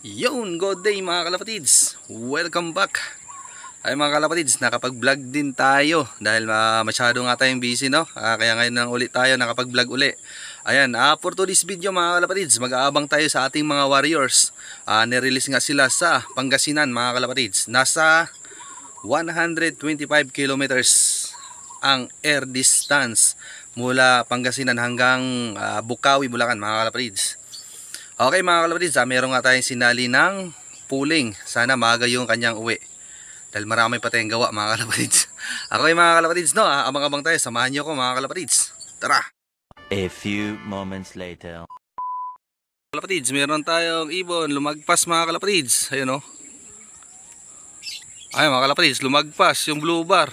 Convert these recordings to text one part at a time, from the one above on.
Yon, good day mga kalapatids. Welcome back. Ay mga kalapatids, nakapag-vlog din tayo dahil masyado nga tayong busy, no? Kaya ngayon lang ulit tayo nakapag-vlog uli. Ayan, for today's video mga kalapatids, mag-aabang tayo sa ating mga warriors. Nirelease nga sila sa Pangasinan mga kalapatids. Nasa 125 kilometers ang air distance mula Pangasinan hanggang Bukawi, Bulacan mga kalapatids. Okay mga kalapatids, meron nga tayong sinali ng pooling. Sana maaga yung kanyang uwi dahil marami pa tayong gawa mga kalapatids. Okay mga kalapatids, no? Abang-abang tayo, samahan nyo ko mga kalapatids. Tara! A few moments later. Kalapatids, meron tayong ibon lumagpas mga kalapatids. Ayun o. Ay mga kalapatids, lumagpas yung blue bar.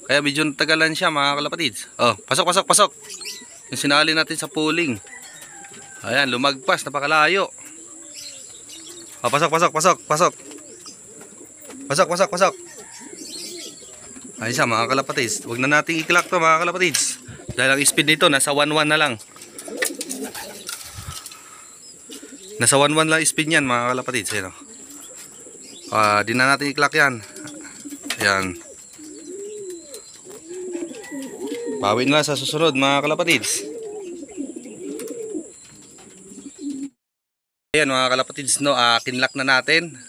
Kaya medyo tagalan siya mga kalapatids. Oh, pasok, pasok, pasok. Yung sinali natin sa pooling. Ayan, lumagpas, napakalayo. Oh, pasok, pasok, pasok, pasok. Pasok, pasok, pasok. Ayun siya mga kalapatids. Huwag na natin i-clock to mga kalapatids. Dahil ang speed nito nasa 1.1 na lang. Nasa 1.1 lang speed niyan mga kalapatids. Ayan, di na natin i-clock yan. Ayan. Bawin na sa susunod mga kalapatids. Ayan mga kalapatids, no, kinlock na natin.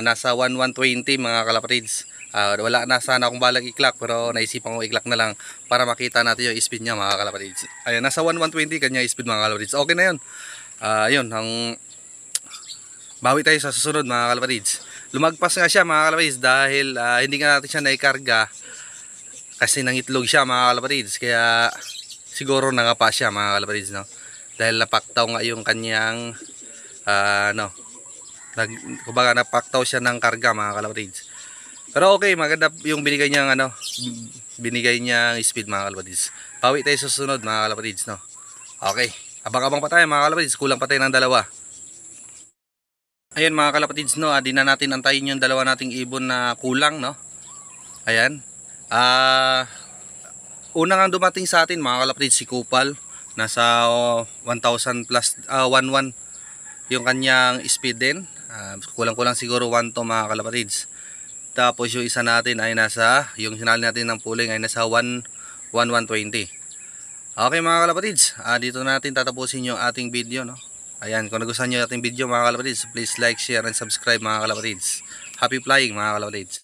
Nasa 1120 mga kalapatids. Wala na sana akong balang i-clock pero naisipan ko i-clock na lang para makita natin yung speed niya mga kalapatids. Ayan, nasa 1120 kanya speed mga kalapatids. Okay na yun. Yun, bawi tayo sa susunod mga kalapatids. Lumagpas nga siya mga kalapatids dahil hindi nga natin siya naikarga kasi nangitlog siya mga kalapatids. Kaya siguro nangapa siya mga kalapatids, no? Dahil napaktaw nga yung kanyang kumbaga napaktaw siya ng karga mga kalapatids. Pero okay, maganda yung binigay niyang binigay niyang speed mga kalapatids. Pawi tayo sa susunod mga kalapatids, no? Okay, abang-abang pa tayo mga kalapatids, kulang pa tayo ng dalawa. Ayan mga kalapatids, no, di na natin antayin yung dalawa nating ibon na kulang, no? Ayan. Unang ang dumating sa atin mga kalapatids si Kupal, nasa 1,000 plus 1.1 yung kanyang speed din. Kulang-kulang siguro 1 to mga kalapatids. Tapos yung isa natin ay nasa, yung sinali natin ng pooling ay nasa 1,120. Okay mga kalapatids, dito natin tatapusin yung ating video, no? Ayan, kung nagustuhan nyo yung ating video mga kalapatids, please like, share, and subscribe mga kalapatids. Happy flying mga kalapatids.